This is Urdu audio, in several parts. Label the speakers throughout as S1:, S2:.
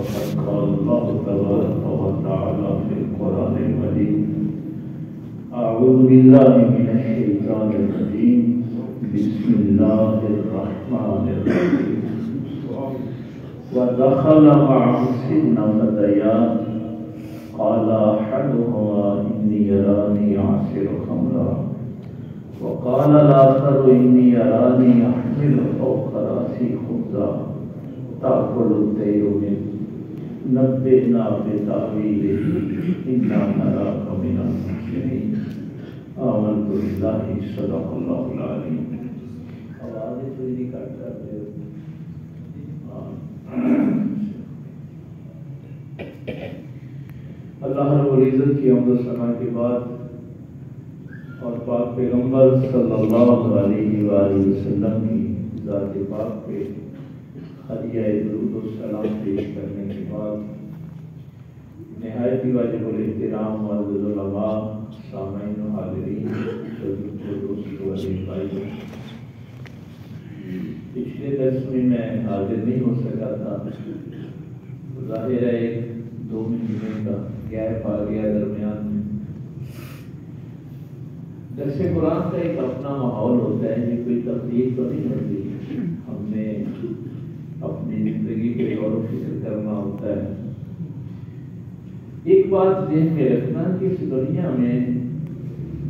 S1: فقد قال الله تبارك وتعالى في القرآن المجيد أعوذ بالله من الشيطان الرجيم بسم الله الرحمن الرحيم ودخل معه السجن فتيان قال أحدهما إني أراني أعصر خمرا وقال الآخر إني أراني أحمل فوق رأسي خبزا تأكل الطير منه نبئنا بتأويله إنا نراك من المحسنين آمنت بالله صدق الله العظيم. آواز تھوڑی کٹ کر دے. اللہ رب العزت کی حمد و ثنا کے بعد اور پاک پیغمبر صلی اللہ علیہ وآلہ وسلم کی ذات پاک پہ ہدیہ درود و سلام پیش کرنے کے بعد نہایت ہی واجب الاحترام معزز علماء، سامعین و حاضرین، دوستو عزیز بھائیو، پچھلے درس میں حاضر نہیں ہو سکا تھا. ظاہر ہے 2 مہینے کا گیپ آ گیا درمیان میں. درس قرآن کا ایک اپنا ماحول ہوتا ہے، یہ کوئی تقدیر تو نہیں ہوتی. ہم نے اپنی زندگی پہ غور و فکر کرنا ہوتا ہے. ایک بات ذہن میں رکھنا کہ اس دنیا میں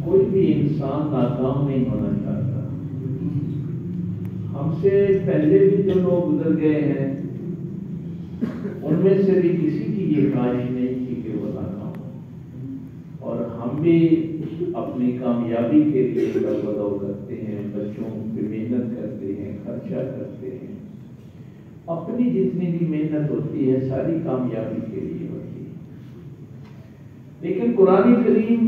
S1: کوئی بھی انسان ناکام نہیں ہونا چاہتا. ہم سے پہلے بھی جو لوگ گزر گئے ہیں ان میں سے بھی کسی کی یہ خواہش نہیں تھی کہ وہ ناکام ہو، اور ہم بھی اپنی کامیابی کے لیے بدو کرتے ہیں، بچوں پہ محنت کرتے ہیں، خرچہ کرتے ہیں. اپنی جتنی بھی محنت ہوتی ہے ساری کامیابی کے لیے ہوتی ہے. لیکن قرآن کریم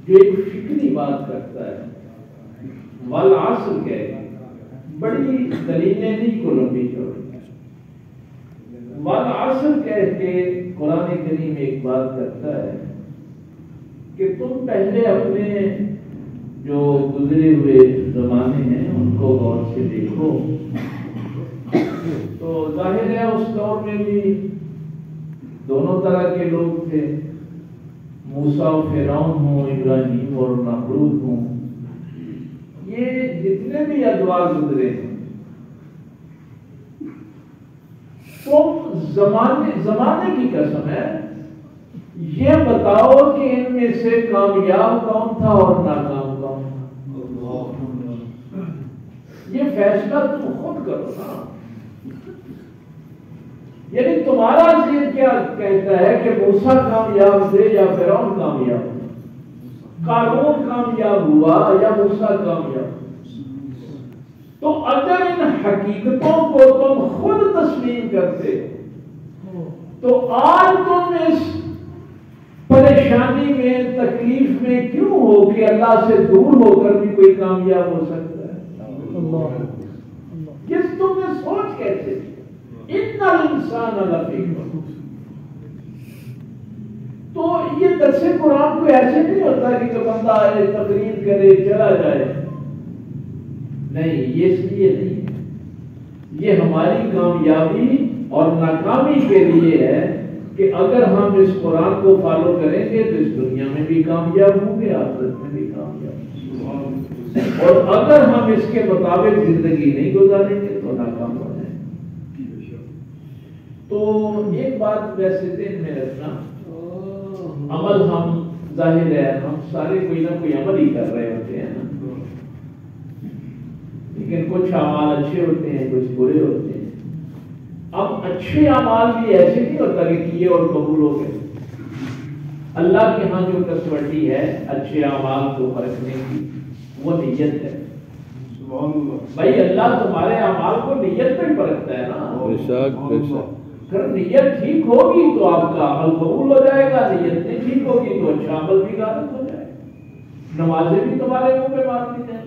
S1: جو ایک فکری بات کرتا ہے، والعصر کہہ کے، بڑی دلیلیں نہیں کو لمبی چوڑی، والعصر کہہ کے قرآن کریم ایک بات کرتا ہے کہ تم پہلے اپنے جو گزرے ہوئے زمانے ہیں ان کو غور سے دیکھو. تو ظاہر ہے اس دور میں بھی دونوں طرح کے لوگ تھے، موسیٰ و فرعون ہوں، ابراہیم اور نمرود ہوں. یہ جتنے بھی ادوار گزرے ہیں، تم زمانے کی قسم ہے یہ بتاؤ کہ ان میں سے کامیاب کون تھا اور ناکام کون تھا. یہ فیصلہ تم خود کرو نا. یعنی تمہارا ذہن کیا کہتا ہے کہ موسیٰ کامیاب تھے یا فرعون کامیاب تھے، قارون کامیاب ہوا یا موسیٰ کامیاب. تو اگر ان حقیقتوں کو تم خود تسلیم کرتے تو آج تم اس پریشانی میں، تکلیف میں کیوں ہو کہ اللہ سے دور ہو کر بھی کوئی کامیاب ہو سکتا ہے. کس تم نے سوچ کیسے ان الانسان لفی خسر. تو یہ درس قرآن کو ایسے نہیں ہوتا کہ بندہ آئے تقریر کرے چلا جائے. نہیں، یہ اس لیے نہیں ہے. یہ ہماری کامیابی اور ناکامی کے لیے ہے کہ اگر ہم اس قرآن کو فالو کریں گے تو اس دنیا میں بھی کامیاب ہوں گے، آخرت میں بھی کامیاب ہوں گے. اور اگر ہم اس کے مطابق زندگی نہیں گزاریں گے تو ناکام ہو جائیں گے. تو ایک بات ویسے ذہن میں رکھنا، عمل ہم ظاہر ہے ہم سارے کوئی نہ کوئی عمل ہی کر رہے ہوتے ہیں نا، لیکن کچھ اعمال اچھے ہوتے ہیں، کچھ برے ہوتے ہیں. اب اچھے اعمال بھی ایسے نہیں ہوتا کہ کیے اور قبول ہو گئے. اللہ کے ہاں جو کسوٹی ہے اچھے اعمال کو پرکھنے کی وہ نیت ہے. بھائی اللہ تمہارے اعمال کو نیت پہ پرکھتا ہے نا. اگر نیت ٹھیک ہوگی تو آپ کا عمل قبول ہو جائے گا، نیت نہیں ٹھیک ہوگی تو اچھا عمل بھی غلط ہو جائے گا. نمازیں بھی تمہارے منہ پہ مار دی جائیں.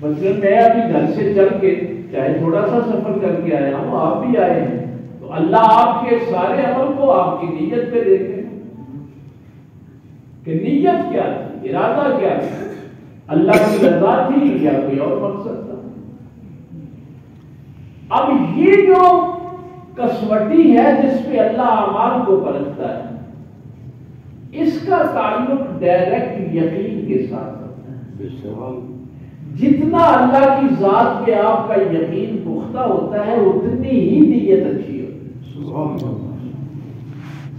S1: مثلاً میں ابھی گھر سے چل کے چاہے تھوڑا سا سفر کر کے آیا ہوں، آپ بھی آئے ہیں، تو اللہ آپ کے سارے عمل کو آپ کی نیت پہ دیکھے کہ نیت کیا تھی، ارادہ کیا تھا، اللہ کی رضا تھی یا کوئی اور مقصد تھا. اب یہ جو کسوٹی ہے جس پہ اللہ اعمال کو پرکھتا ہے، اس کا تعلق ڈائریکٹ یقین کے ساتھ ہوتا ہے۔ جتنا اللہ کی ذات پہ آپ کا یقین پختہ ہوتا ہے اتنی ہی نیت اچھی ہوتی ہے،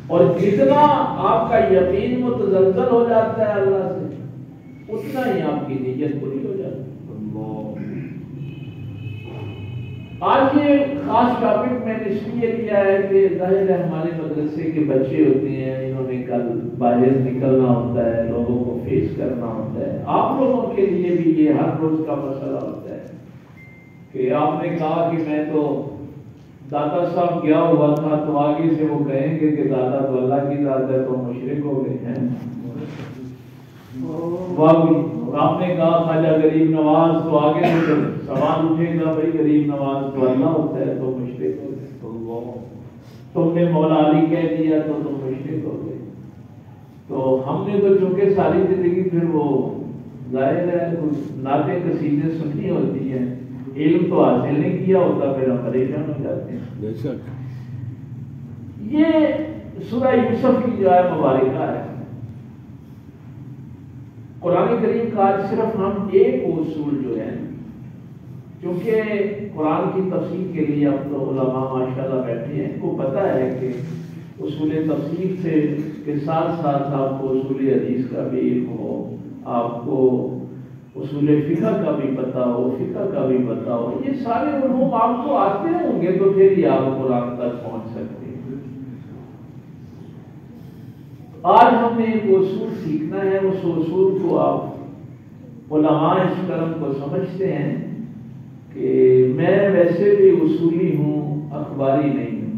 S1: اور جتنا آپ کا یقین متزلزل ہو جاتا ہے اللہ سے اتنا ہی آپ کی نیت بری ہو جاتی ہے۔ آج یہ خاص ٹاپک میں نے اس لیے لیا ہے کہ ظاہر ہے ہمارے مدرسے کے بچے ہوتے ہیں، انہوں نے کل باہر نکلنا ہوتا ہے، لوگوں کو فیس کرنا ہوتا ہے، آپ لوگوں کے لیے بھی یہ ہر روز کا مسئلہ ہوتا ہے کہ آپ نے کہا کہ میں تو داتا صاحب گیا ہوا تھا، تو آگے سے وہ کہیں گے کہ دادا تو اللہ کی ذات ہے، تو مشرک ہو گئے ہیں۔ آپ نے کہا خواجہ غریب نواز، تو آگے سے سوال اٹھے گا بھائی غریب نواز تو اللہ ہوتا ہے، تو مشرک ہو گئے۔ تم نے مولا علی کہہ دیا تو تم مشرک ہو گئے۔ تو ہم نے تو چونکہ ساری زندگی پھر وہ ظاہر ہے نعتیں قصیدے سننی ہوتی ہیں، علم تو حاصل نہیں کیا ہوتا، پھر ہم پریشان ہو جاتے ہیں۔ یہ سورہ یوسف کی جو ہے مبارکہ ہے، قرآن کریم کا آج صرف ہم ایک اصول جو ہے، کیونکہ قرآن کی تفسیر کے لیے اب تو علماء ماشاءاللہ بیٹھے ہیں، ان کو پتہ ہے کہ اصول تفسیر سے کے ساتھ ساتھ آپ کو اصول حدیث کا بھی علم ہو، آپ کو اصول فقہ کا بھی پتہ ہو، فقہ کا بھی پتہ ہو، یہ سارے علوم آپ کو آتے ہوں گے تو پھر ہی آپ قرآن تک پہنچ سکتے ہیں۔ آج ہم نے ایک اصول سیکھنا ہے، اس اصول کو آپ علماء اس کرم کو سمجھتے ہیں کہ میں ویسے بھی اصولی ہوں، اخباری نہیں ہوں،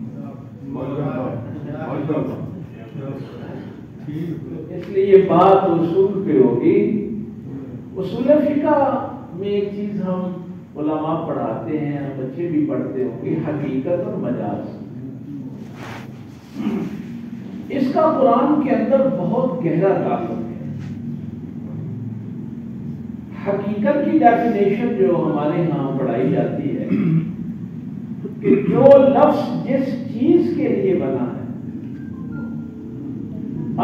S1: اس لیے یہ بات اصول پہ ہوگی۔ اصول فقہ میں ایک چیز ہم علماء پڑھاتے ہیں، بچے بھی پڑھتے ہوں گے، حقیقت اور مجاز۔ اس کا قرآن کے اندر بہت گہرا تعلق ہے۔ حقیقت کی ڈیفینیشن جو ہمارے ہاں پڑھائی جاتی ہے کہ جو لفظ جس چیز کے لیے بنا ہے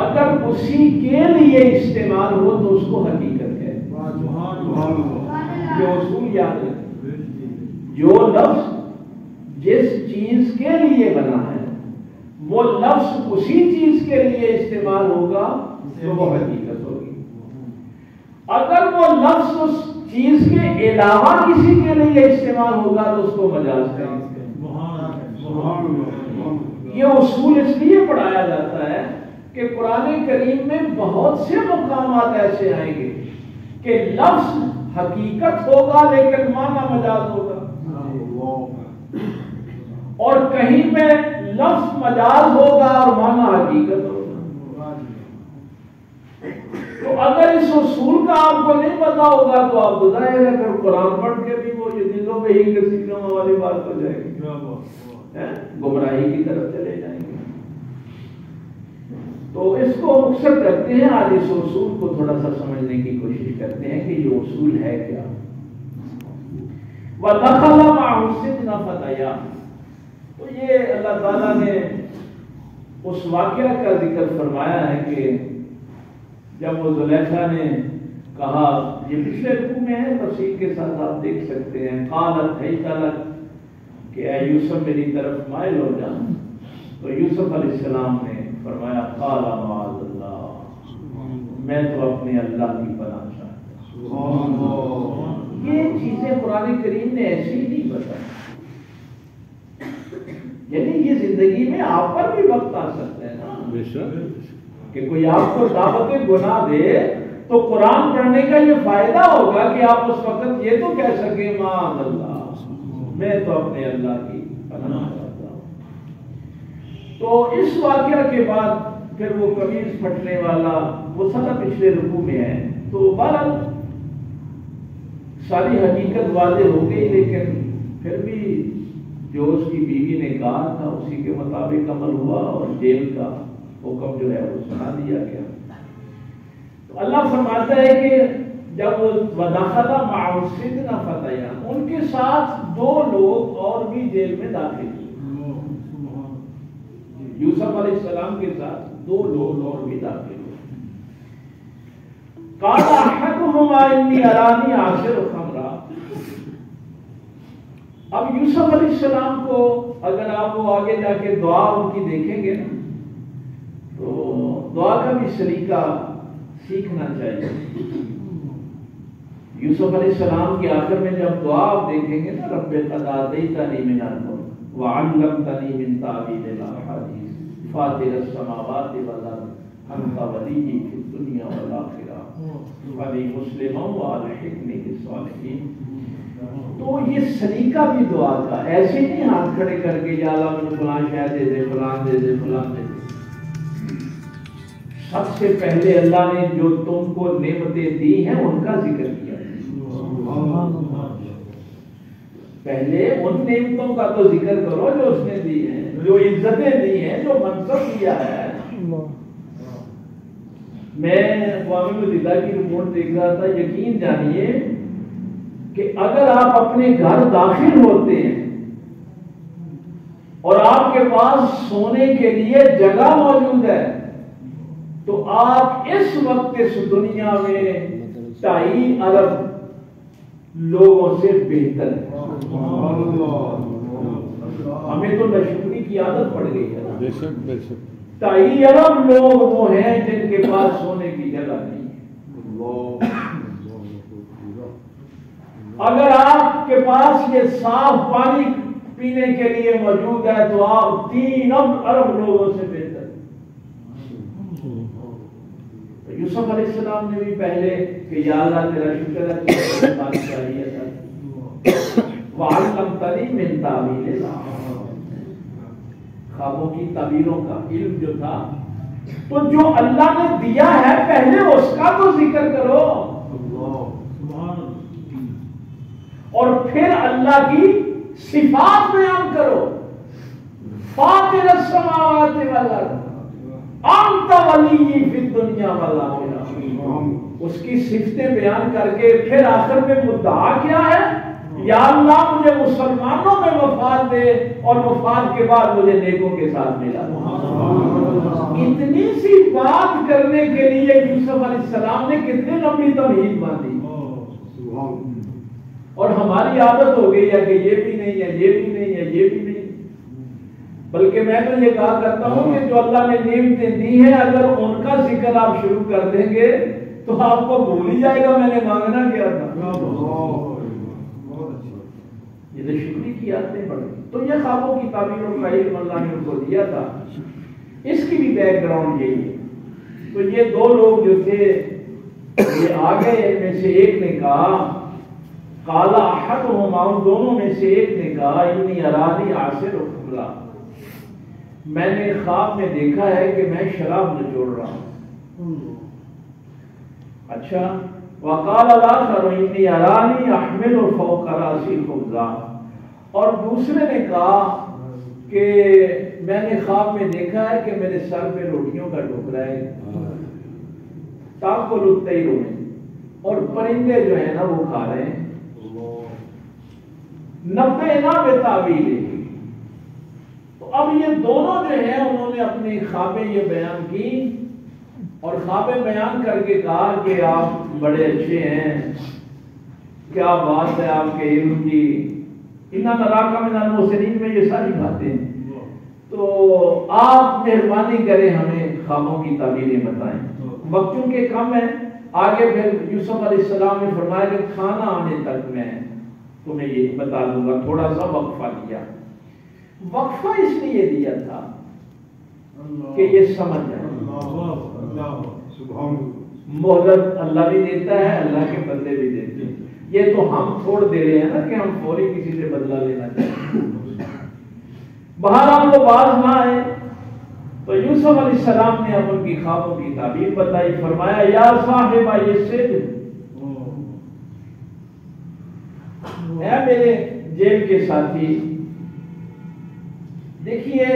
S1: اگر اسی کے لیے استعمال ہو تو اس کو حقیقت ہے۔ جو اصول یاد رکھیں، جو لفظ جس چیز کے لیے بنا ہے وہ لفظ اسی چیز کے لیے استعمال ہوگا تو وہ حقیقت ہوگی۔ اگر وہ لفظ اس چیز کے علاوہ کسی کے لیے استعمال ہوگا تو اس کو مجاز کہیں گے۔ یہ اصول اس لیے پڑھایا جاتا ہے کہ قرآن کریم میں بہت سے مقامات ایسے آئیں گے کہ لفظ حقیقت ہوگا لیکن معنی مجاز ہوگا، اور کہیں پہ لفظ مجاز ہوگا اور معنی حقیقت ہوگا۔ تو اگر اس اصول کا آپ کو نہیں پتا ہوگا تو آپ ظاہر ہے پھر قرآن پڑھ کے بھی وہ یہ دلوں میں ہی کسیوں والی بات ہو جائے گی، گمراہی کی طرف چلے جائیں گے۔ تو اس کو مختصر کرتے ہیں، آج اس اصول کو تھوڑا سا سمجھنے کی کوشش کرتے ہیں کہ یہ اصول ہے کیا۔ وَدَخَلَ مَعَهُ السِّجْنَ فَتَيَانِ، تو یہ اللہ تعالیٰ نے اس واقعہ کا ذکر فرمایا ہے کہ جب وہ زلیخا نے کہا، یہ پچھلے رکوع میں ہے، تفصیل کے ساتھ آپ دیکھ سکتے ہیں، قالت حیت لک، کہ اے یوسف میری طرف مائل ہو جا، تو یوسف علیہ السلام نے فرمایا قال معاذ اللہ، میں تو اپنے اللہ کی پناہ چاہتا ہوں۔ یہ چیزیں قرآن کریم نے ایسی ہی نہیں بتائی، یعنی یہ زندگی میں آپ پر بھی وقت آ سکتا ہے نا کہ کوئی آپ کو دعوت گناہ دے تو قرآن پڑھنے کا یہ فائدہ ہوگا کہ آپ اس وقت یہ تو کہہ سکیں معاذ اللہ، میں تو اپنے اللہ کی پناہ چاہتا ہوں۔ تو اس واقعہ کے بعد پھر وہ قمیص پھٹنے والا وہ سارا پچھلے رکوع میں ہے، تو بہرحال ساری حقیقت واضح ہو گئی، لیکن پھر بھی جو اس کی بیوی نے کہا تھا اسی کے مطابق عمل ہوا اور جیل کا حکم جو ہے وہ سنا دیا گیا۔ تو اللہ فرماتا ہے کہ جب وہ وَدَخَلَ مَعَهُ السِّجْنَ فَتَيَانِ، ان کے ساتھ دو لوگ اور بھی جیل میں داخل ہوئے۔ یوسف علیہ السلام کے ساتھ 2 لوگ اور بھی داخل ہوئے. قال احدهما انی ارانی عاصر خمرا. اب یوسف علیہ السلام کو اگر آپ وہ آگے جا کے دعا ان کی دیکھیں گے نا تو دعا کا بھی سلیقہ سیکھنا چاہیے. یوسف علیہ السلام کے آخر میں جب دعا آپ دیکھیں گے نا رب قد آتیتنی من الملک وعلمتنی من تعویل الاحادیث فاطر السماوات والارض انت ولی فی الدنیا والآخرہ ولی مسلما والحقنی بالصالحین. تو یہ سلیقہ بھی دعا کا ایسے نہیں ہاتھ کھڑے کر کے یا اللہ مجھے فلاں شے دے دے فلاں دے دے فلاں دے دے. سب سے پہلے اللہ نے جو تم کو نعمتیں دی ہیں ان کا ذکر کیا. پہلے ان نعمتوں کا تو ذکر کرو جو اس نے دی ہیں, جو عزتیں دی ہیں, جو منصب دیا ہے. میں اقوام متحدہ کی رپورٹ دیکھ رہا تھا. یقین جانیے کہ اگر آپ اپنے گھر داخل ہوتے ہیں اور آپ کے پاس سونے کے لیے جگہ موجود ہے تو آپ اس وقت اس دنیا میں 2.5 ارب لوگوں سے بہتر ہیں. ہمیں تو ناشکری کی عادت پڑ گئی ہے. 2.5 ارب لوگ وہ ہیں جن کے پاس سونے کی جگہ نہیں ہے. اگر آپ کے پاس یہ صاف پانی پینے کے لیے موجود ہے تو آپ 3 ارب لوگوں سے بہتر. یوسف علیہ السلام نے بھی پہلے کہ یا اللہ تیرا شکر ہے بات چاہیے تھا. وعلمتنی من تعویل الاحادیث, خوابوں کی تعبیروں کا علم جو تھا. تو جو اللہ نے دیا ہے پہلے اس کا تو ذکر کرو اور پھر اللہ کی صفات بیان کرو. فاطر السماوات والارض انت ولی فی الدنیا والآخرہ. اس کی صفتیں بیان کر کے پھر آخر میں مدعا کیا ہے, یا اللہ مجھے مسلمانوں میں وفات دے اور وفات کے بعد مجھے نیکوں کے ساتھ ملا. اتنی سی بات کرنے کے لیے یوسف علیہ السلام نے کتنی لمبی توحید باندھی. اور ہماری عادت ہو گئی ہے کہ یہ بھی نہیں ہے, یہ بھی نہیں ہے, یہ بھی نہیں. بلکہ میں تو یہ کہا کرتا ہوں کہ جو اللہ نے نعمتیں دی ہیں اگر ان کا ذکر آپ شروع کر دیں گے تو آپ کو بھول ہی جائے گا میں نے مانگنا کیا تھا. یہ تو شکری کی عادتیں بڑھ گئی. تو یہ خوابوں کی تعبیروں کا علم اللہ نے ان کو دیا تھا. اس کی بھی بیک گراؤنڈ یہی ہے. تو یہ 2 لوگ جو تھے یہ آگے ان میں سے ایک نے کہا قال احدهما, دونوں میں سے ایک نے کہا انی ارانی عاصر خمرا, میں نے خواب میں دیکھا ہے کہ میں شراب نچوڑ رہا ہوں. اچھا. وقال الاخر انی ارانی احمل فوق راسی خبزا, اور دوسرے نے کہا کہ میں نے خواب میں دیکھا ہے کہ میرے سر پہ روٹیوں کا ٹوکرا ہے. تاکل الطیر میں, اور پرندے جو ہیں نا وہ کھا رہے ہیں. نبئنا بتاویلہ. تو اب یہ دونوں جو ہیں انہوں نے اپنی خوابیں یہ بیان کی اور خوابیں بیان کر کے کہا کہ آپ بڑے اچھے ہیں, کیا بات ہے آپ کے علم کی. انا نراک من المحسنین میں یہ ساری باتیں. تو آپ مہربانی کریں ہمیں خوابوں کی تعبیریں بتائیں. وقت چونکہ کم ہے, آگے پھر یوسف علیہ السلام نے فرمایا کہ کھانا آنے تک میں تمہیں یہ بتا دوں گا. تھوڑا سا وقفہ لیا. وقفہ اس لیے دیا تھا کہ یہ سمجھ جائے. مہلت اللہ بھی دیتا ہے, اللہ کے بندے بھی دیتے ہیں. یہ تو ہم چھوڑ دے رہے ہیں نا کہ ہم فوری کسی سے بدلہ لینا چاہتے ہیں. بہرحال وہ باز نہ آئے تو یوسف علیہ السلام نے اب ان کی خوابوں کی تعبیر بتائی. فرمایا یا صاحب یہ سجن, اے میرے جیل کے ساتھی. دیکھیے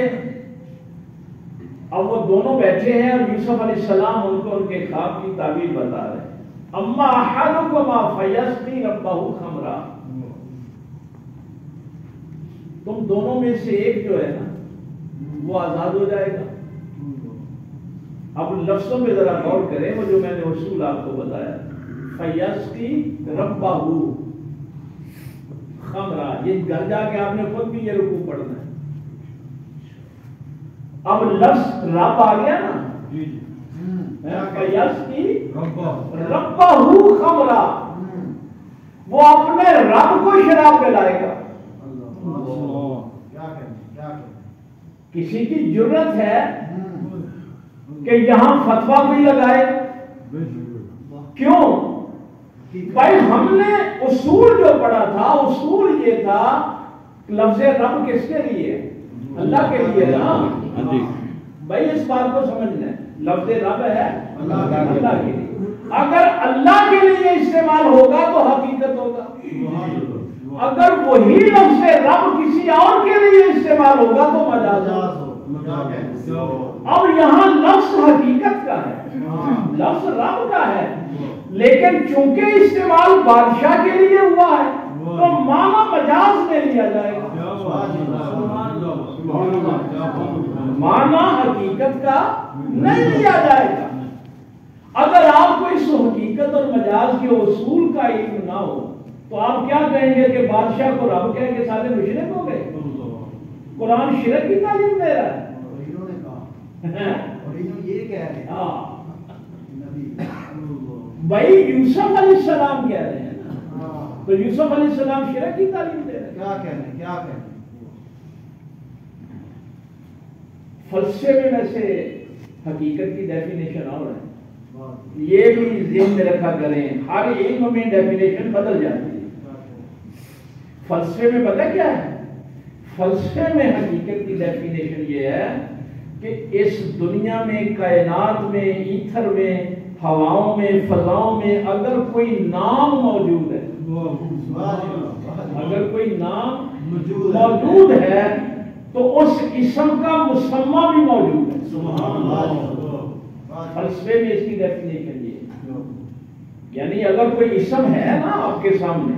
S1: اب وہ دونوں بیٹھے ہیں اور یوسف علیہ السلام ان کو ان کے خواب کی تعبیر بتا رہے ہیں. اما احدکما فیسقی ربہ خمرا, تم دونوں میں سے ایک جو ہے نا وہ آزاد ہو جائے گا. اب لفظوں پہ ذرا غور کریں. وہ جو میں نے اصول آپ کو بتایا, فیسقی ربہ خمرہ, یہ گھر جا کے آپ نے خود بھی یہ رکوع پڑھنا ہے. اب لفظ رب آ گیا نا, فیسقی ربہ خمرہ, وہ اپنے رب کو شراب پلائے گا. کسی کی جرت ہے کہ یہاں فتویٰ بھی لگائے. کیوں؟ بھائی ہم نے اصول جو پڑھا تھا, اصول یہ تھا لفظ رب کس کے لیے؟ اللہ کے لیے نا. بھائی اس بات کو سمجھنا ہے, لفظ رب ہے اللہ کے لیے. اگر اللہ کے لیے استعمال ہوگا تو حقیقت ہوگا. اگر وہی لفظ رب کسی اور کے لیے استعمال ہوگا تو مجاز ہوگا. اب یہاں لفظ حقیقت کا ہے, لفظ رب کا ہے, لیکن چونکہ استعمال بادشاہ کے لیے ہوا ہے تو معنی مجاز میں لیا جائے گا, معنی حقیقت کا نہیں لیا جائے گا. اگر آپ کو اس حقیقت اور مجاز کے اصول کا علم نہ ہو تو آپ کیا کہیں گے کہ بادشاہ کو رب کہہ کے سارے مشرک ہو گئے. قرآن شرک کی تعلیم دے رہا ہے.
S2: یہ کہہ رہے ہیں
S1: بھائی یوسف علیہ السلام کہہ رہے ہیں نا, تو یوسف علیہ السلام شرک کی تعلیم دے رہے ہیں.
S2: کیا کہہ رہے ہیں, کیا کہہ رہے ہیں؟
S1: فلسفے میں ویسے حقیقت کی ڈیفینیشن اور ہے, یہ بھی ذہن میں رکھا کریں. ہر علم میں ڈیفینیشن بدل جاتی ہے. فلسفے میں پتہ کیا ہے؟ فلسفے میں حقیقت کی ڈیفینیشن یہ ہے کہ اس دنیا میں, کائنات میں, ایتھر میں, ہواؤں میں, فضاؤں میں اگر کوئی نام موجود ہے, اگر کوئی نام موجود ہے تو اس اسم کا مسمى بھی موجود ہے. فلسفے میں اس کی ڈیفینیشن یہ ہے. یعنی اگر کوئی اسم ہے نا آپ کے سامنے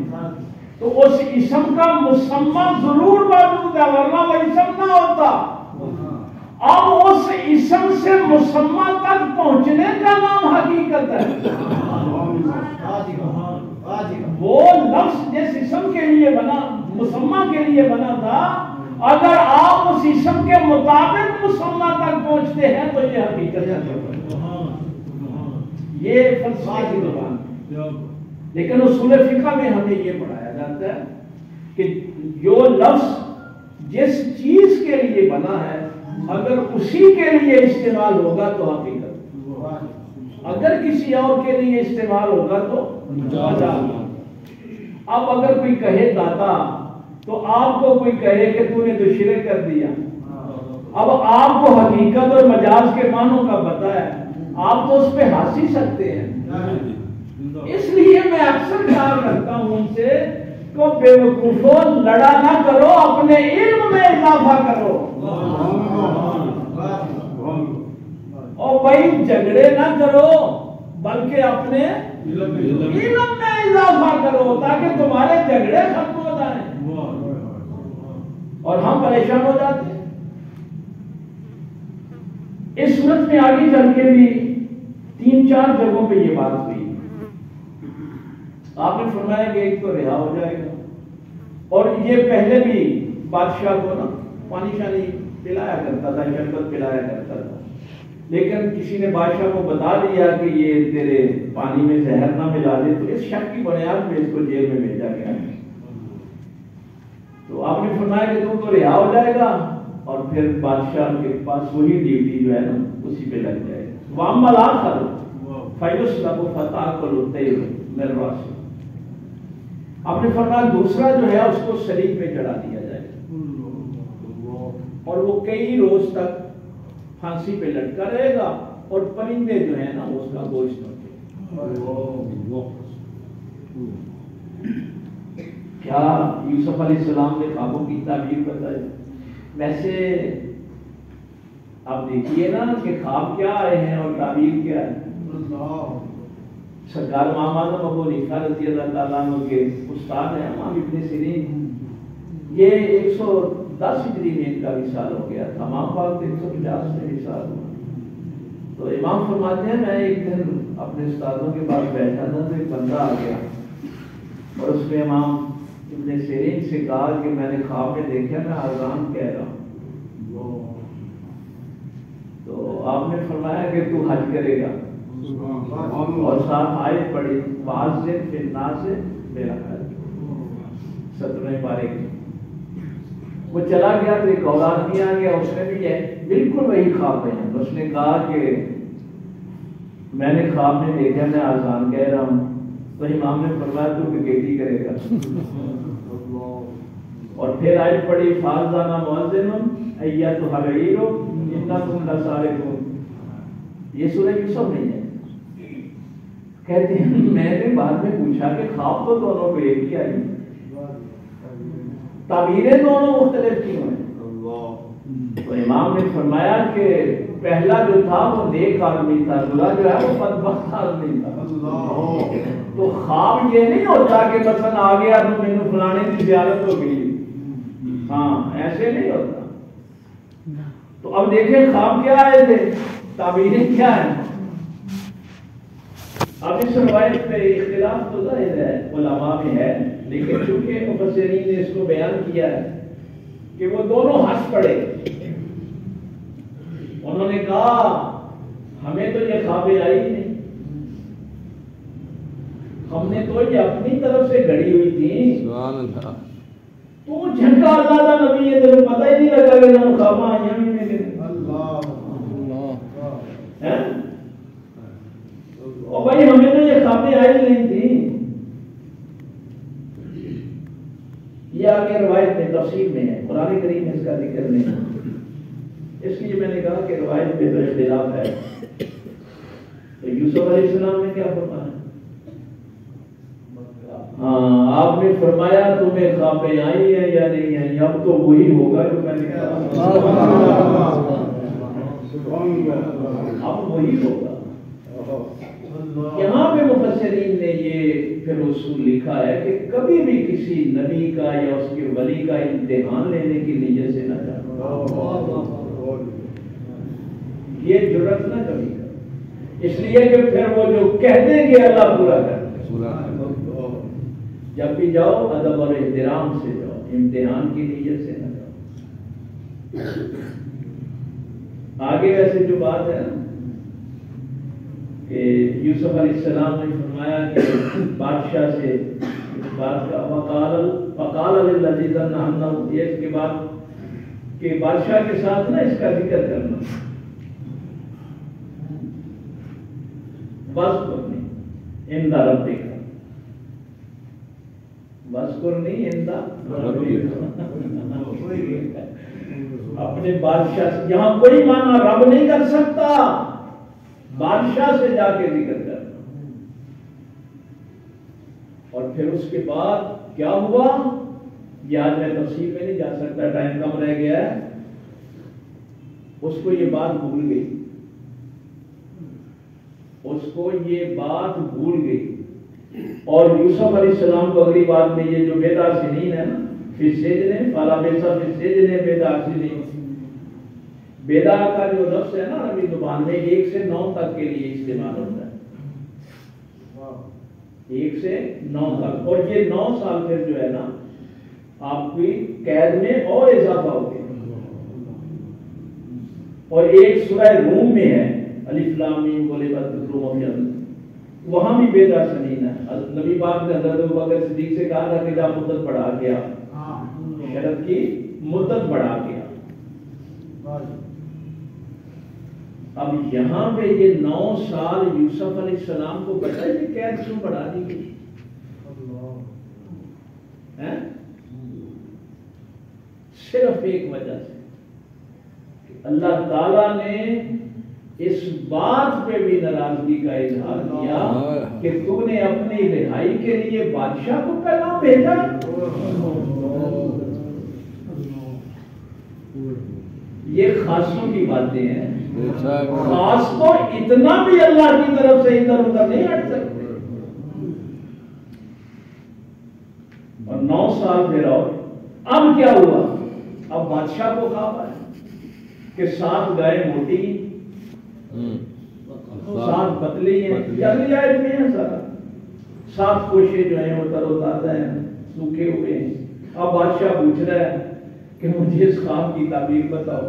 S1: تو اس اسم کا مسمى ضرور موجود ہے, ورنہ وہ اسم نہ ہوتا. اب اس اسم سے مسمى تک پہنچنے کا نام حقیقت ہے. وہ لفظ جس اسم کے لیے بنا, مسمى کے لیے بنا تھا, اگر آپ اس اسم کے مطابق مسمى تک پہنچتے ہیں تو یہ حقیقت ہے. یہ فلسفہ کی زبان. لیکن اصول فقہ میں ہمیں یہ پڑھایا جاتا ہے کہ جو لفظ جس چیز کے لیے بنا ہے اگر اسی کے لیے استعمال ہوگا تو حقیقت, اگر کسی اور کے لیے استعمال ہوگا تو مجاز. اب اگر کوئی کہے داتا تو آپ کو کوئی کہے کہ تو نے تو شرک کر دیا. اب آپ کو حقیقت اور مجاز کے معنوں کا پتہ ہے, آپ تو اس پہ ہنس سکتے ہیں. اس لیے میں اکثر کہا کرتا ہوں ان سے کہ بے وقوفوں لڑا نہ کرو, اپنے علم میں اضافہ کرو. اور بھائی جھگڑے نہ کرو بلکہ اپنے علم میں اضافہ کرو تاکہ تمہارے جھگڑے ختم ہو جائیں اور ہم پریشان ہو جاتے ہیں. اس صورت میں آگے چل کے بھی 3-4 جگہوں پہ یہ بات ہوئی. آپ نے فرمایا کہ ایک تو رہا ہو جائے گا, اور یہ پہلے بھی بادشاہ کو نا پانی شانی پلایا کرتا تھا, شربت پلایا کرتا تھا, لیکن کسی نے بادشاہ کو بتا دیا کہ یہ تیرے پانی میں زہر نہ ملا دے, تو اس شک کی بنیاد میں اس کو جیل میں بھیجا گیا. تو آپ نے فرمایا کہ تم تو رہا ہو جائے گا اور پھر بادشاہ کے پاس وہی ڈیوٹی جو ہے نا اسی پہ لگ جائے گا. وَأَمَّا الْآخَرُ فَيُسْلَبُ فَتَأْكُلُ الطَّيْرُ مِنْ رَأْسِهِ. آپ نے فرمایا دوسرا جو ہے اس کو سلیب پہ چڑھا دیا جائے اور وہ کئی روز تک پھانسی پہ لٹکا رہے گا اور پرندے جو ہیں نا اس کا گوشت ہوتے. کیا یوسف علیہ السلام نے خوابوں کی تعبیر بتائی؟ ویسے آپ دیکھیے نا کہ خواب کیا آئے ہیں اور تعبیر کیا ہے. سرکار امام اعظم ابو حنیفہ رضی اللہ تعالیٰ عنہ کے استاد ہیں امام ابن سیرین. یہ 10 ہجری میں ان کا وصال ہو گیا تھا، امام پاک 350 میں وصال ہوا۔ تو امام فرماتے ہیں میں ایک دن اپنے استادوں کے پاس بیٹھا تھا تو ایک بندہ آ گیا اور اس نے امام ابن سیرین سے کہا کہ میں نے خواب میں دیکھا میں اذان کہہ رہا ہوں۔ تو آپ نے فرمایا کہ تو حج کرے گا، اور ساتھ آیت پڑھی واضح فی الناس بالحج 17ویں پارے کی۔ وہ چلا گیا تو ایک اور آدمی آ گیا، اس نے بھی بالکل وہی خواب میں ہے۔ اس نے کہا کہ میں نے خواب میں دیکھا میں اذان کہہ رہا ہوں، تو امام نے فرمایا تو ڈکیٹی کرے گا۔ اور پھر آیت پڑھی فاذن مؤذن ایتھا العیر انکم لسارقون۔ یہ سورہ یوسف نہیں ہے۔ کہتے ہیں میں نے بعد میں پوچھا کہ خواب تو دونوں کو ایک ہی آئی، تعبیریں دونوں مختلف کیوں ہیں؟ تو امام نے فرمایا کہ پہلا جو تھا وہ نیک آدمی تھا، دوسرا جو ہے وہ بدبخت آدمی تھا۔ تو خواب یہ نہیں ہوتا کہ مثلا آ گیا تو میں نے فلانے کی زیارت ہو گئی، ہاں ایسے نہیں ہوتا۔ تو اب دیکھیں خواب کیا آئے تھے، تعبیریں کیا ہیں۔ اب اس روایت پہ اختلاف تو ظاہر ہے علماء میں ہے، لیکن چونکہ مفسرین نے اس کو بیان کیا ہے کہ وہ دونوں ہنس پڑے۔ انہوں نے کہا ہمیں تو یہ خوابیں آئی نہیں، ہم نے تو یہ اپنی طرف سے گھڑی ہوئی تھی، تو جھنڈا اللہ نبی ہے تو پتہ ہی نہیں لگا کہ ہم خواباں آئی ہیں۔ اور بھائی ہمیں تو یہ خوابیں آئی نہیں تھی۔ یہ آگے روایت میں تفسیر میں ہے، قرآن کریم میں اس کا ذکر نہیں ہے، اس لیے میں نے کہا کہ روایت میں تو اختلاف ہے۔ تو یوسف علیہ السلام نے کیا فرمایا؟ ہاں آپ نے فرمایا تمہیں خوابیں آئی ہیں یا نہیں ہیں، اب تو وہی ہوگا جو میں نے کہا، اب وہی ہوگا۔ یہاں پہ مفسرین نے یہ پھر اصول لکھا ہے کہ کبھی بھی کسی نبی کا یا اس کے ولی کا امتحان لینے کی نیت سے نہ جانا، یہ جرأت نہ کبھی کرو، اس لیے کہ پھر وہ جو کہہ دیں گے اللہ پورا کر دے۔ جب بھی جاؤ ادب اور احترام سے جاؤ، امتحان کی نیت سے نہ جاؤ۔ آگے ویسے جو بات ہے کہ یوسف علیہ السلام نے فرمایا کہ بادشاہ سے اس بات کا فقال للذی ظن انہ، اس کے بعد کہ بادشاہ کے ساتھ نا اس کا ذکر کرنا، وَاذْكُرْنِي عِنْدَ رَبِّكَ، وَاذْكُرْنِي عِنْدَ رَبِّكَ، اپنے بادشاہ سے، یہاں کوئی معنی رب نہیں کر سکتا، بادشاہ سے جا کے ذکر کرنا۔ اور پھر اس کے بعد کیا ہوا یہ آج میں تفصیل میں نہیں جا سکتا، ٹائم کم رہ گیا ہے۔ اس کو یہ بات بھول گئی، اس کو یہ بات بھول گئی، اور یوسف علیہ السلام کو اگلی بات میں یہ جو بیدار سنین ہے نا، فی السجن فلا بیسا فی السجن بیدار سنین، بیدار کا جو لفظ ہے نا عربی زبان میں 1 سے 9 تک کے لیے استعمال ہوتا ہے، 1 سے 9 تک، اور یہ 9 سال پھر جو ہے نا آپ کی قید میں اور اضافہ ہو گیا۔ اور ایک سورہ روم میں ہے الف لام میم غلبت الروم فی الارض، وہاں بھی بیدار سنین ہے۔ نبی پاک نے حضرت ابوبکر صدیق سے کہا تھا کہ جا مدت بڑھا گیا، شرط کی مدت بڑھا گیا۔ اب یہاں پہ یہ 9 سال یوسف علیہ السلام کو پتہ ہے کہ قید کیوں بڑھا دی گئی؟ صرف ایک وجہ سے کہ اللہ تعالیٰ نے اس بات پہ بھی ناراضگی کا اظہار کیا کہ تم نے اپنی رہائی کے لیے بادشاہ کو پیغام بھیجا۔ یہ خاصوں کی باتیں ہیں، خاص تو اتنا بھی اللہ کی طرف سے ادھر ادھر نہیں ہٹ سکتے۔ اور 9 سال پھر اور اب کیا ہوا؟ اب بادشاہ کو خواب آیا کہ 7 گائے موٹی 7 پتلی ہیں، جلدی آئے میں ہیں سارا، 7 کوشے جو ہیں وہ تر و تازہ ہیں، سوکھے ہوئے ہیں۔ اب بادشاہ پوچھ رہا ہے کہ مجھے اس خواب کی تعبیر بتاؤ۔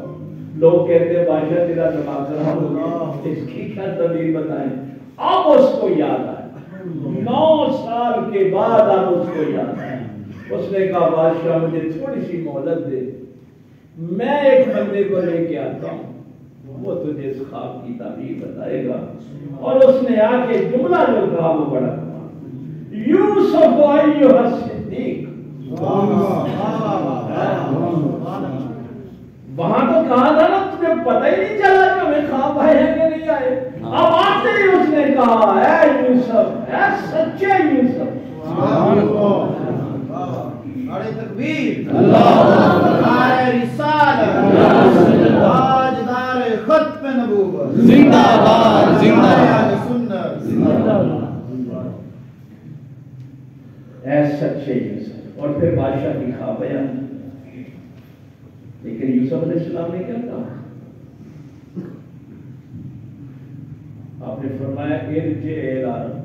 S1: لوگ کہتے ہیں بادشاہ تیرا دماغ خراب ہو گیا، اس کی کیا تعبیر بتائیں؟ اب اس کو یاد آیا، 9 سال کے بعد اب اس کو یاد آیا۔ اس نے کہا بادشاہ مجھے تھوڑی سی مہلت دے، میں ایک بندے کو لے کے آتا ہوں، وہ تجھے اس خواب کی تعبیر بتائے گا۔ اور اس نے آ کے جملہ جو کہا وہ بڑا کمال، یوسف ایھا الصدیق۔ وہاں تو کہا تھا نا تجھے پتہ ہی نہیں چلا کہ ہمیں خواب آئے ہیں کہ نہیں آئے، اب آتے ہی اس نے کہا اے یوسف، اے سچے یوسف۔
S2: نعرہ تکبیر، نعرہ رسالت، تاجدار ختم نبوت،
S3: زندہ باد، زندہ
S2: اہل سنت۔
S1: اے سچے یوسف۔ اور پھر بادشاہ کی خواب بیان، لیکن یوسف علیہ السلام نے کیا کہا؟ آپ نے فرمایا ارجع الی ربک،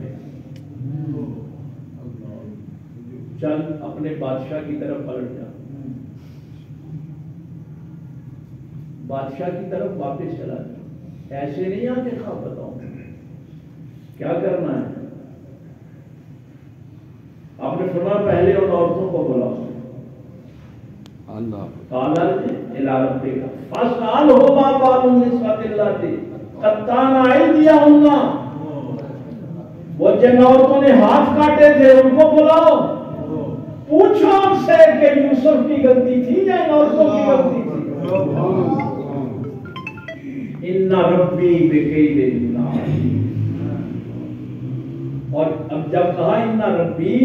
S1: چل اپنے بادشاہ کی طرف پلٹ جا، بادشاہ کی طرف واپس چلا جا، ایسے نہیں آ کے خواب بتاؤں کیا کرنا ہے۔ آپ نے فرمایا پہلے ان عورتوں کو بلاؤ، قال الی ربک فاسألہ ما بال النسوۃ اللتی قطعن ایدیہن، وہ جن عورتوں نے ہاتھ کاٹے تھے ان کو بلاؤ، پوچھو ان سے کہ یوسف کی غلطی تھی یا ان عورتوں کی غلطی تھی۔ ان ربی بکیدہن علیم۔ اور اب جب کہا ان ربی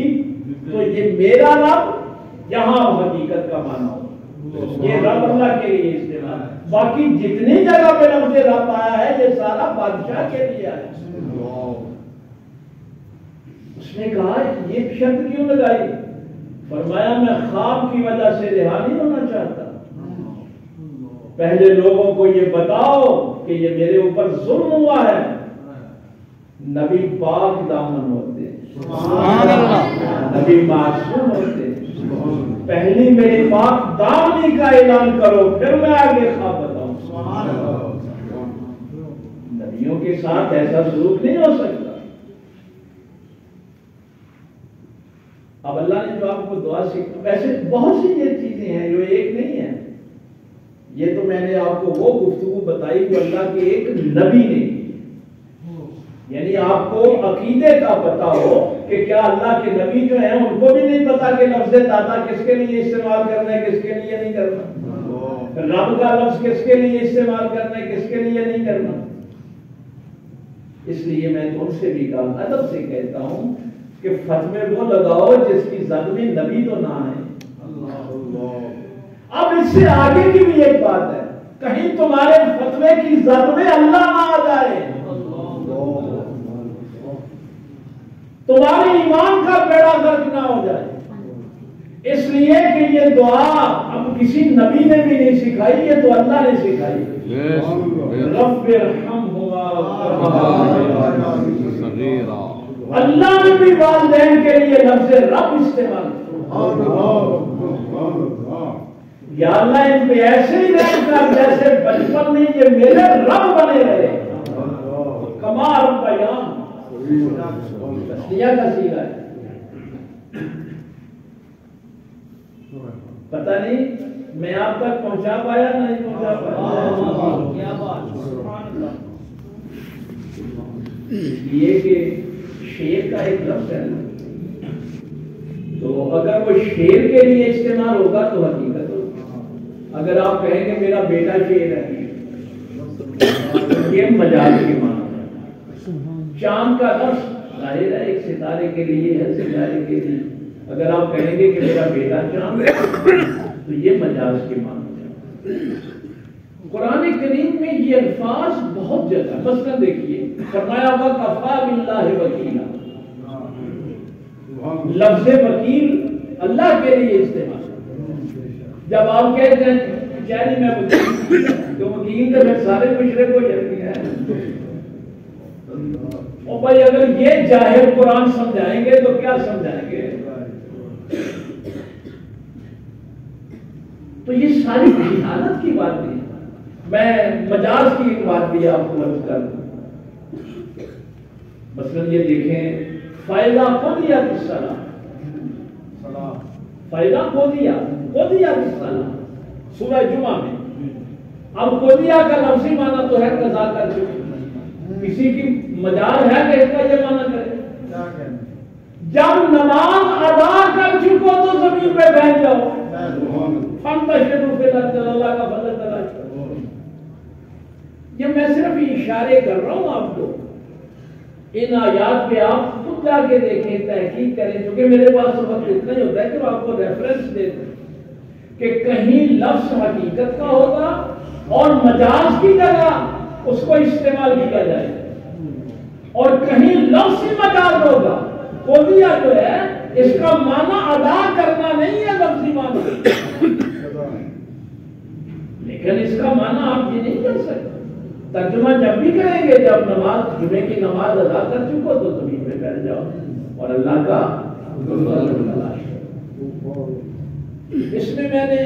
S1: تو یہ میرا رب یہاں حقیقت کا معنی ہو، یہ رب اللہ کے لیے استعمال ہے، باقی جتنی جگہ پہ لفظ رب آیا ہے یہ سارا بادشاہ کے لیے آیا ہے۔ اس نے کہا یہ شرط کیوں لگائی؟ فرمایا میں خواب کی وجہ سے رہا نہیں ہونا چاہتا، پہلے لوگوں کو یہ بتاؤ کہ یہ میرے اوپر ظلم ہوا ہے۔ نبی پاک دامن ہوتے ہیں، نبی معصوم ہوتے ہیں، پہلی میری پاک دامنی کا اعلان کرو پھر میں آگے خواب بتاؤں۔ نبیوں کے ساتھ ایسا سلوک نہیں ہو سکتا۔ اب اللہ نے جو آپ کو دعا سکھا، ویسے بہت سی یہ چیزیں ہیں جو ایک نہیں ہیں، یہ تو میں نے آپ کو وہ گفتگو بتائی جو اللہ کے ایک نبی نے کی، یعنی آپ کو عقیدے کا پتا ہو کہ کیا اللہ کے نبی جو ہیں ان کو بھی نہیں پتا کہ لفظ داتا کس کے لیے استعمال کرنا ہے کس کے لیے نہیں کرنا، رب کا لفظ کس کے لیے استعمال کرنا ہے کس کے لیے نہیں کرنا۔ اس لیے میں تم سے بھی کہا ادب سے کہتا ہوں کہ فتوے وہ لگاؤ جس کی زد میں نبی تو نہ ہے۔ اب اس سے آگے کی بھی ایک بات ہے، کہیں تمہارے فتوے کی زد میں اللہ نہ آ جائے، تمہارے ایمان کا بیڑا غرق نہ ہو جائے، اس لیے کہ یہ دعا اب کسی نبی نے بھی نہیں سکھائی، یہ تو اللہ نے سکھائی۔ رب ارحمہما اللہ نے بھی والدین کے لیے لفظ رب استعمال کیا، یا اللہ ان پہ ایسے ہی رحم کر جیسے بچپن میں یہ میرے رب بنے رہے، کما ربیان تسلیہ کا صیغہ ہے۔ پتہ نہیں میں آپ تک پہنچا پایا نہیں پہنچا پایا، کیا بات۔ یہ کہ شیر کا ایک لفظ ہے، تو اگر وہ شیر کے لیے استعمال ہوگا تو حقیقت ہوگا، اگر آپ کہیں کہ میرا بیٹا شیر ہے یہ مجاز کے معنی ہے۔ چاند کا لفظ ظاہر ہے ایک ستارے کے لیے ہے، ستارے کے لیے، اگر آپ کہیں گے کہ میرا بیٹا چاند ہے تو یہ مجاز کے معنی ہے۔ قرآن کریم میں یہ الفاظ بہت جگہ، مثلا دیکھیے فرمایا وَكَفَىٰ بِاللَّهِ وَكِيلًا، لفظ وکیل اللہ کے لیے استعمال، جب آپ کہتے ہیں کچہری میں وکیل تو وکیل تو پھر سارے مشرک ہو جاتے ہیں. اور بھائی اگر یہ ظاہر قرآن سمجھائیں گے تو کیا سمجھائیں گے؟ تو یہ ساری جہالت کی باتیں ہیں. میں مجاز کی ایک بات بھی آپ کو عرض کر دوں. مثلا یہ دیکھیں فائدہ قضیہ الصلاۃ، فائدہ قضیہ الصلاۃ سورہ جمعہ میں. اب قضیہ کا لفظی معنی تو ہے قضا کر چکے. کسی کی مجاز ہے کہ اس کا یہ معنی کرے جب نماز ادا کر چکو تو زمین پہ بیٹھ جاؤ. فانتشروا فی الارض، اللہ کا فضل تلاش کرو. یہ میں صرف اشارے کر رہا ہوں آپ کو. ان آیات پہ آپ خود جا کے دیکھیں، تحقیق کریں، کیونکہ میرے پاس وقت اتنا ہی ہوتا ہے کہ آپ کو ریفرنس دیتے ہیں کہ کہیں لفظ حقیقت کا ہوگا اور مجاز کی جگہ اس کو استعمال کیا جائے گا، اور کہیں لفظ ہی مجاز ہوگا. قضیہ جو ہے اس کا معنی ادا کرنا نہیں ہے لفظی معنی، لیکن اس کا معنی آپ یہ نہیں کر سکتے. ترجمہ جب بھی کریں گے جب نماز جمعے کی نماز ادا کر چکو تو زمین پہ بیٹھ جاؤ اور اللہ کا تلاش کرو. اس میں نے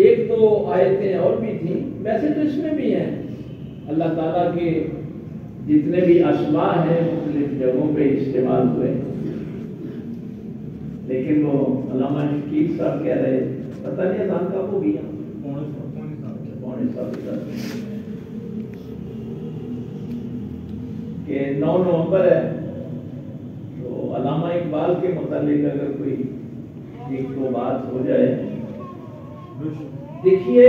S1: ایک دو آیتیں اور بھی تھیں، ویسے تو اس میں بھی ہیں. اللہ تعالیٰ کے جتنے بھی اسماء ہیں مختلف جگہوں پہ استعمال ہوئے، لیکن وہ علامہ شکیل صاحب کہہ رہے پتہ نہیں اذان کا ہو گیا پونے سال کہ 9 نومبر ہے. تو علامہ اقبال کے متعلق اگر کوئی ایک دو بات ہو جائے. دیکھیے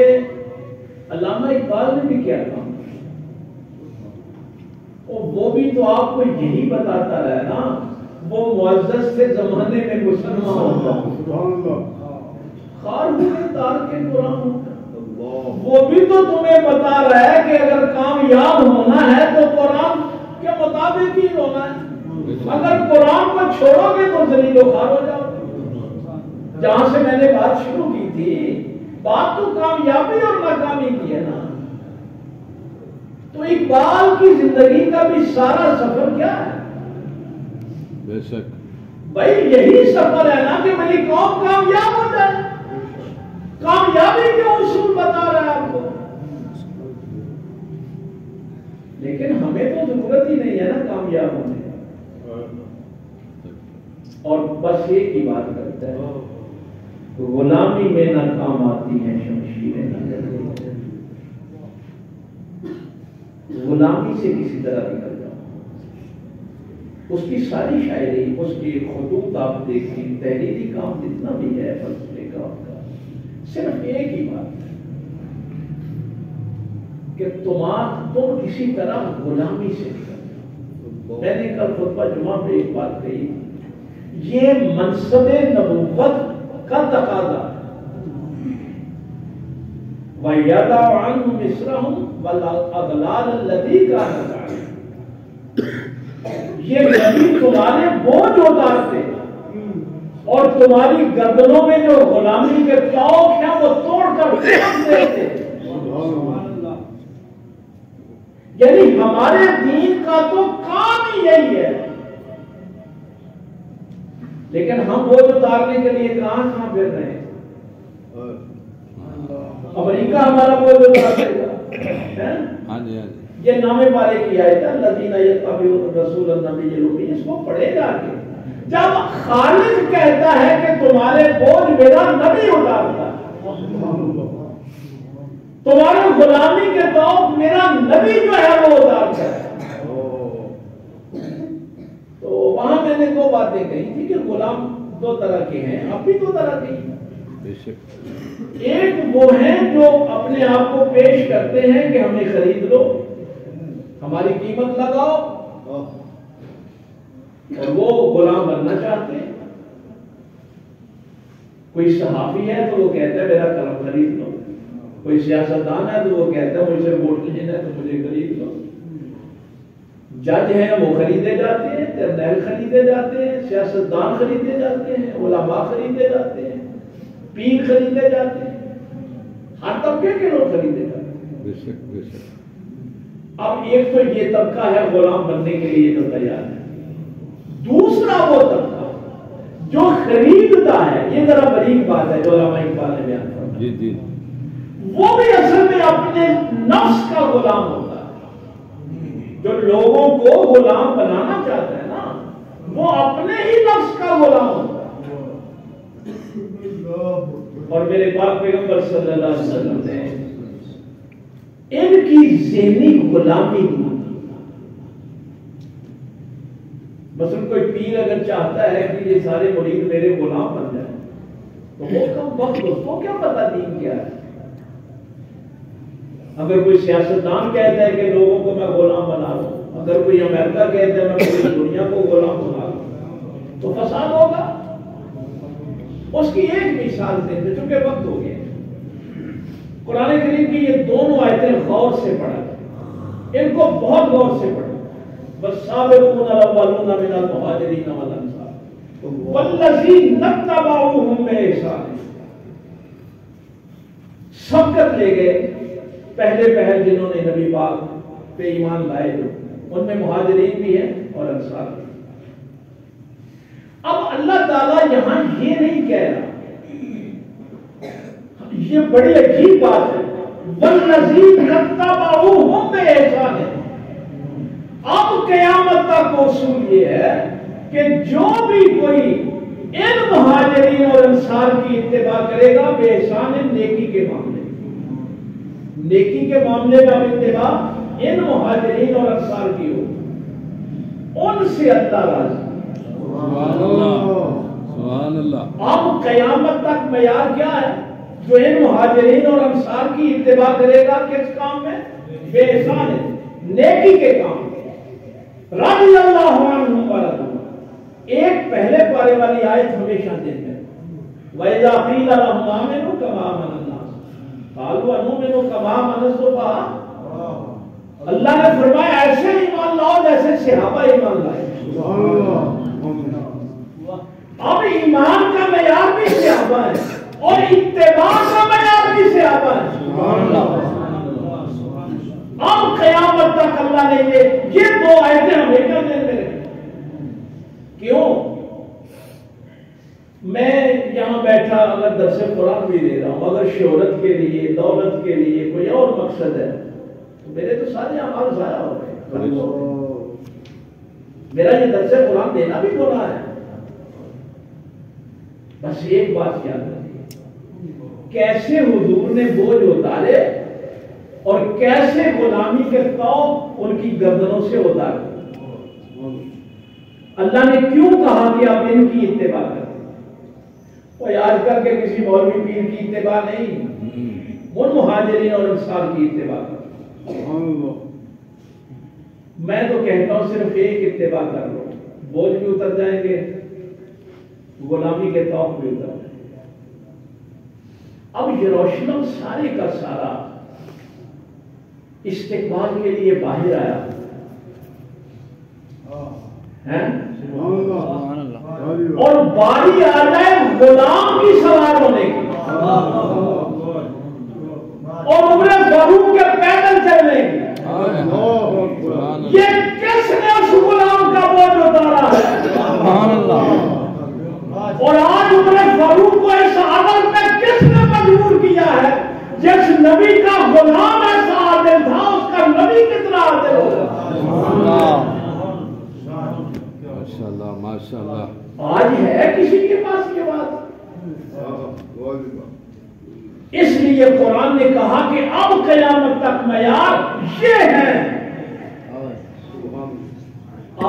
S1: علامہ اقبال نے بھی کیا کہا، اور وہ بھی تو آپ کو یہی بتاتا رہا نا. وہ معزز سے زمانے میں مسلمان ہوتا خار ہوئے تار کے قرآن ہوتا. وہ بھی تو تمہیں بتا رہا ہے کہ اگر کامیاب ہونا ہے تو قرآن کے مطابق ہی ہونا ہے. اگر قرآن کو چھوڑو گے تو ذلیل و خوار ہو جاؤ. جہاں سے میں نے بات شروع کی تھی، بات تو کامیابی اور ناکامی کی ہے نا. تو اقبال کی زندگی کا بھی سارا سفر کیا ہے؟
S3: بے شک
S1: بھائی یہی سفر ہے نا کہ میری قوم کامیاب ہو جائے. کامیابی کے اصول بتا رہا ہے آپ کو. لیکن ہمیں تو ضرورت ہی نہیں ہے نا کامیاب ہونے، اور بس ایک ہی بات کرتا ہے، غلامی میں نہ کام آتی ہیں شمشیریں نظر. غلامی سے کسی طرح نکل جاؤ. اس کی ساری شاعری، اس کی خطوط آپ دیکھیں، تحریری کام جتنا بھی ہے فلسفے کا آپ کا، صرف ایک ہی بات ہے کہ تم کسی طرح غلامی سے نکل جاؤ. میں نے کل خطبہ جمعہ پہ ایک بات کہی، یہ منصب نبوت کا تقاضا ہے. وَيَدَعُ عَنْهُمْ مِصْرَهُمْ وَالْأَغْلَالَ الَّتِي كَانَتْ عَلَيْهِمْ. یہ نبی تمہارے بوجھ اتارتے اور تمہاری گردنوں میں جو غلامی کے طوق ہیں وہ توڑ کر پھینک دیتے. یعنی ہمارے دین کا تو کام ہی یہی ہے، لیکن ہم بوجھ اتارنے کے لیے کہاں پھر رہے ہیں. امریکہ ہمارا بوجھ اتار دے گا. یہ نامے پارے کی آیت ہے الذین یتبعون رسول النبی الامی، اس کو پڑھے جا کے. جب خالق کہتا ہے کہ تمہارے بوجھ میرا نبی اتارتا ہے، تمہاری غلامی کے طوق میرا نبی جو ہے وہ اتارتا ہے. تو وہاں میں نے دو باتیں کہی تھی کہ غلام دو طرح کے ہیں، اب بھی دو طرح کے ہیں. ایک وہ ہیں جو اپنے آپ کو پیش کرتے ہیں کہ ہمیں خرید لو، ہماری قیمت لگاؤ، اور وہ غلام بننا چاہتے ہیں. کوئی صحافی ہے تو وہ کہتا ہے میرا قلم خرید لو، کوئی سیاستدان ہے تو وہ کہتا ہے مجھ سے ووٹ لینا ہے تو مجھے خرید لو. جج ہیں وہ خریدے جاتے ہیں، جرنیل خریدے جاتے ہیں، سیاستدان خریدے جاتے ہیں، علماء خریدے جاتے ہیں، پیر خریدے جاتے ہیں. ہر طبقے کے لوگ خریدے جاتے ہیں۔
S3: بے شک بے شک۔
S1: اب ایک تو یہ طبقہ ہے غلام بننے کے لیے جو تیار ہے، دوسرا وہ طبقہ جو خریدتا ہے، یہ ذرا بریک بات ہے جو علامہ اقبال نے بیان کیا،
S3: جی جی،
S1: وہ بھی اصل میں اپنے نفس کا غلام ہوتا ہے۔ جو لوگوں کو غلام بنانا چاہتا ہے نا، وہ اپنے ہی نفس کا غلام ہوتا ہے۔ اور میرے پاک پیغمبر صلی اللہ علیہ وسلم نے ان کی ذہنی غلامی کی۔ مثلا کوئی پیر اگر چاہتا ہے کہ یہ سارے مرید میرے غلام بن جائیں تو وہ کم وقت اس کو کیا پتا دین کیا ہے؟ اگر کوئی سیاستدان کہتا ہے کہ لوگوں کو میں غلام بنا لوں، اگر کوئی امریکہ کہتا ہے میں پوری دنیا کو غلام بنا لوں، تو فساد ہوگا۔ اس کی ایک مثال دیں گے چونکہ وقت ہو گیا۔ قرآن کریم کی یہ دونوں آیتیں غور سے پڑھا، ان کو بہت غور سے پڑھا۔ والسابقون الاولون من المہاجرین والانصار والذین اتبعوہم بإحسان، سبقت لے گئے پہلے پہل جنہوں نے نبی پاک پہ ایمان لائے، جو ان میں مہاجرین بھی ہیں اور انصار بھی۔ اب اللہ تعالیٰ یہاں یہ نہیں کہہ رہا، یہ بڑی عجیب بات ہے، والذین اتبعوہم بإحسان۔ اب قیامت تک اصول یہ ہے کہ جو بھی کوئی ان مہاجرین اور انصار کی اتباع کرے گا بے احسان نیکی کے معاملے میں، نیکی کے معاملے میں اب اتباع ان مہاجرین اور انصار کی ہو، ان سے اللہ راضی۔
S3: سبحان اللہ سبحان اللہ۔
S1: اب قیامت تک معیار کیا ہے؟ جو ان مہاجرین اور انصار کی اتباع کرے گا کس کام میں؟ بے احسان ہے، نیکی کے کام میں، رضی اللہ عنہم ورضوا۔ ایک پہلے پارے والی آیت ہمیشہ دیتے ہیں، وَإِذَا قِيلَ لَهُمْ آمِنُوا كَمَا آمَنَ النَّاسُ قَالُوا أَنُؤْمِنُ كَمَا آمَنَ السُّفَهَاءُ۔ اللہ نے فرمایا ایسے ایمان لاؤ جیسے صحابہ ایمان لائے۔ اب ایمان کا معیار بھی صحابہ ہے اور اتباع کا معیار بھی صحابہ ہے۔ اب قیامت تک اللہ نے یہ دو آیتیں ہمیشہ دے رہے ہیں۔ کیوں؟ میں یہاں بیٹھا اگر درس قرآن بھی دے رہا ہوں، اگر شہرت کے لیے، دولت کے لیے کوئی اور مقصد ہے تو میرے تو سارے اعمال ضائع ہو گئے۔ میرا یہ درس قرآن دینا بھی گناہ ہے۔ بس ایک بات یاد رکھیے، کیسے حضور نے بوجھ اتارے اور کیسے غلامی کے طوق ان کی گردنوں سے اتارے۔ اللہ نے کیوں کہا کہ آپ ان کی اتباع کریں؟ کوئی آج کل کے کسی مولوی پیر کی اتباع نہیں، ان مہاجرین اور انصار کی اتباع کریں۔ میں تو کہتا ہوں صرف ایک اتباع کر لو، بوجھ بھی اتر جائیں گے، غلامی کے طوق بھی اتر جائیں گے۔ اب یروشلم سارے کا سارا استقبال کے لیے باہر آیا ہے، اور باری آ جائے غلام کی سوار ہونے کی اور عمر فاروق کے پیدل چلنے کی۔ یہ کس نے اس غلام کا بوجھ اتارا ہے؟ اور آج عمر فاروق کو اس عمل میں کس نے مجبور کیا ہے؟ جس نبی کا غلام ایسا عادل تھا، اس کا نبی کتنا عادل ہوگا؟
S3: ماشاءاللہ ماشاءاللہ۔
S1: آج ہے کسی کے پاس یہ بات؟ اس لیے قرآن نے کہا کہ اب قیامت تک معیار یہ ہے۔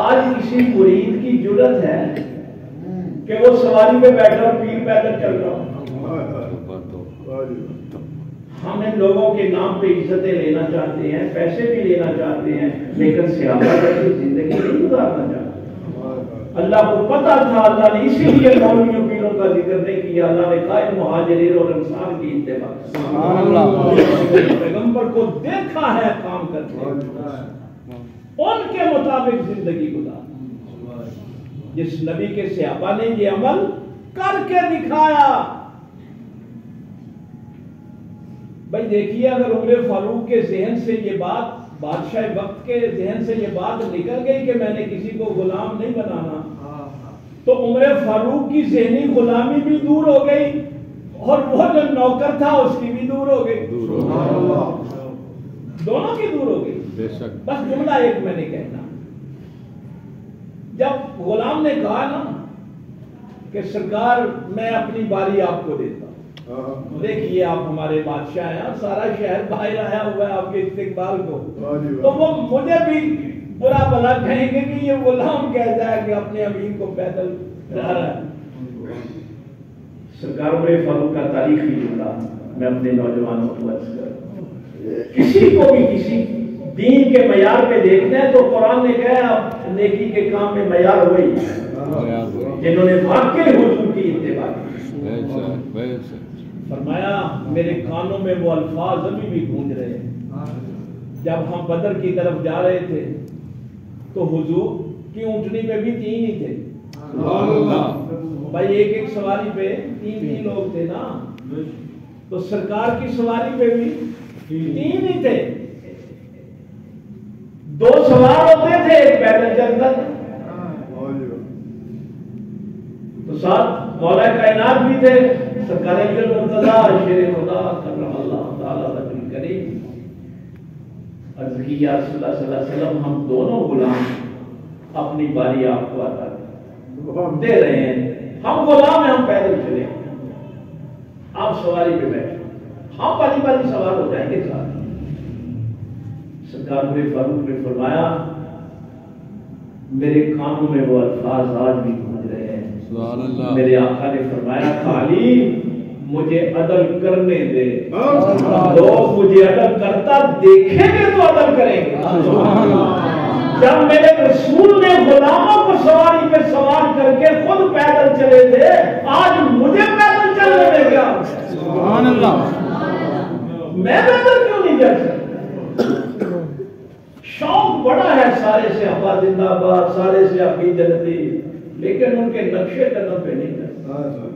S1: آج کسی مرید کی جرت ہے کہ وہ سواری پہ بیٹھا اور پیر پیدل چل رہا ہوں۔ ہم ان لوگوں کے نام پہ عزتیں لینا چاہتے ہیں، پیسے بھی لینا چاہتے ہیں، لیکن صحابہ جیسی زندگی نہیں گزارنا چاہتے۔ اللہ کو پتا تھا، اللہ نے اسی لیے مولویوں پیروں کا ذکر نہیں کیا۔ اللہ نے کہا ان مہاجرین اور انصار کی اتباع۔ سبحان اللہ۔ پیغمبر کو دیکھا ہے کام کرتے، ان کے مطابق زندگی گزار۔ جس نبی کے صحابہ نے یہ عمل کر کے دکھایا، بھائی دیکھیے اگر عمر فاروق کے ذہن سے یہ بات، بادشاہ وقت کے ذہن سے یہ بات نکل گئی کہ میں نے کسی کو غلام نہیں بنانا، تو عمر فاروق کی ذہنی غلامی بھی دور ہو گئی اور وہ جو نوکر تھا اس کی بھی دور ہو گئی، دونوں کی دور ہو گئی۔
S3: بے شک۔
S1: بس جملہ ایک میں نے کہنا، جب غلام نے کہا نا کہ سرکار میں اپنی باری آپ کو دیتا ہوں، دیکھیے آپ ہمارے بادشاہ ہیں، سارا شہر باہر آیا ہوا ہے آپ کے استقبال کو، تو وہ مجھے بھی برا بھلا کہیں گے کہ یہ غلام کہتا ہے کہ اپنے امیر کو پیدل جا رہا ہے۔ سرکار عمر فاروق کا تاریخی جملہ میں اپنے نوجوانوں کو عرض کروں، کسی کو بھی کسی دین کے معیار پہ دیکھتے ہیں تو قرآن نے کہا نیکی کے کام میں معیار ہوئی جنہوں نے واقعی حضور کی اتباع کی۔ فرمایا میرے کانوں میں وہ الفاظ ابھی بھی گونج رہے ہیں، جب ہم بدر کی طرف جا رہے تھے تو حضور کی اونٹنی پہ بھی 3 ہی تھے، بھائی ایک سواری پہ 3 لوگ تھے نا، تو سرکار کی سواری پہ بھی 3 ہی تھے، 2 سوار ہوتے تھے ایک پیدل چلتا تھا، تو ساتھ مولا کائنات بھی تھے سرکار مرتضی شیر خدا کرم اللہ تعالی وجہ کریم۔ عرض کی یا رسول اللہ صلی اللہ علیہ وسلم ہم دونوں غلام اپنی باری آپ کو عطا دے رہے ہیں، ہم غلام ہیں، ہم پیدل چلے، آپ سواری پہ بیٹھے، ہم باری سوار ہو جائیں گے ساتھ۔ سرکار عمر فاروق نے فرمایا میرے کانوں میں وہ الفاظ آج بھی گونج رہے ہیں، میرے آقا نے فرمایا علی مجھے عدل کرنے دے، لوگ مجھے عدل کرتا دیکھیں گے تو عدل کریں گے۔ جب میرے رسول نے غلاموں کو سواری پہ سوار کر کے خود پیدل چلے تھے، آج مجھے پیدل چلنے دے گا،
S2: سبحان اللہ،
S1: میں پیدل کیوں نہیں چل سکتا؟ شوق بڑا ہے سارے سے ابا زندہ باد، سارے سے ابھی جنتی، لیکن ان کے نقشے قدم پہ نہیں کرتا۔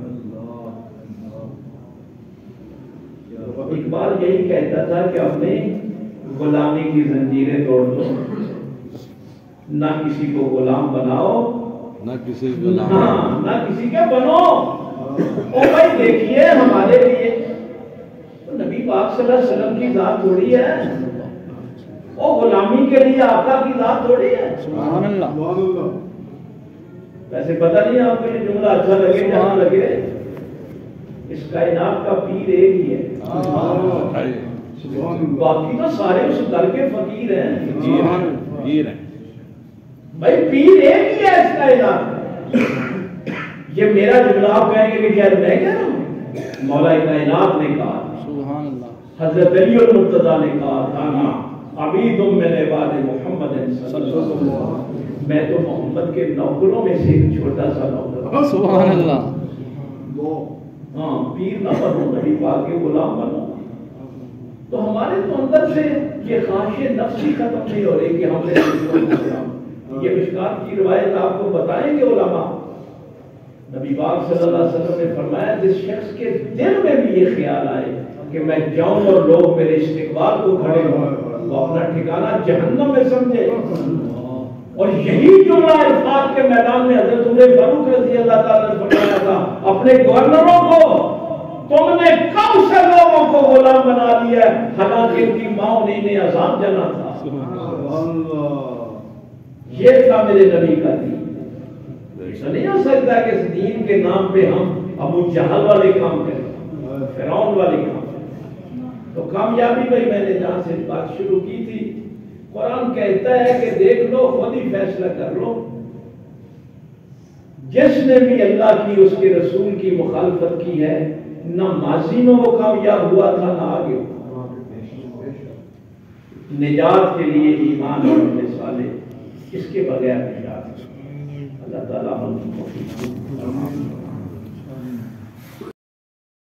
S1: اقبال یہی کہتا تھا کہ اپنی غلامی کی زنجیریں توڑ دو، نہ کسی کو غلام بناؤ،
S3: نہ کسی
S1: نہ کسی کے بنو۔ اور بھائی دیکھیے ہمارے لیے نبی پاک صلی اللہ علیہ وسلم کی ذات تھوڑی ہے، وہ غلامی کے لیے آقا کی ذات تھوڑی ہے۔
S2: سبحان اللہ،
S1: ویسے پتہ نہیں آپ کو یہ جملہ اچھا لگے جہاں لگے، اس کائنات کا پیر ایک ہی ہے، باقی تو سارے اس در کے فقیر ہیں، بھائی پیر ایک ہی ہے اس کائنات کا۔ یہ میرا جملہ آپ کہیں گے کہ شاید میں کہہ رہا ہوں، مولا کائنات نے کہا،
S2: سبحان اللہ،
S1: حضرت علی المرتضیٰ نے کہا تھا نا عبید من عباد محمد صلی اللہ علیہ وسلم، میں تو محمد کے نوکروں میں سے ایک چھوٹا سا نوکر ہوں۔
S2: سبحان اللہ،
S1: ہاں پیر نہ بنو، نبی پاک کے غلام بنو۔ تو ہمارے تو اندر سے یہ خواہش نفسی ختم نہیں ہو رہی کہ ہم نے یہ مشکات کی روایت آپ کو بتائیں گے علماء، نبی پاک صلی اللہ علیہ وسلم نے فرمایا جس شخص کے دل میں بھی یہ خیال آئے کہ میں جاؤں اور لوگ میرے استقبال کو کھڑے ہوں، وہ اپنا ٹھکانہ جہنم میں سمجھے۔ اور یہی جملہ عرفات کے میدان میں حضرت عمر فاروق رضی اللہ تعالیٰ نے فرمایا تھا اپنے گورنروں کو، تم نے کب سے لوگوں کو غلام بنا لیا ہے، حالانکہ ان کی ماں انہیں عذاب جانا تھا۔ یہ تھا میرے نبی کا دین۔ ایسا نہیں ہو سکتا کہ اس دین کے نام پہ ہم ابو جہل والے کام کریں، فرعون والے کام کریں۔ تو کامیابی بھائی میں نے جہاں سے بات شروع کی تھی، قرآن کہتا ہے کہ دیکھ لو، خود ہی فیصلہ کر لو، جس نے بھی اللہ کی اس کے رسول کی مخالفت کی ہے، نہ ماضی میں وہ کامیاب ہوا تھا نہ آگے۔ نجات کے لیے ایمان اور عمل صالح، اس کے بغیر نجات۔ اللہ تعالیٰ ہم کو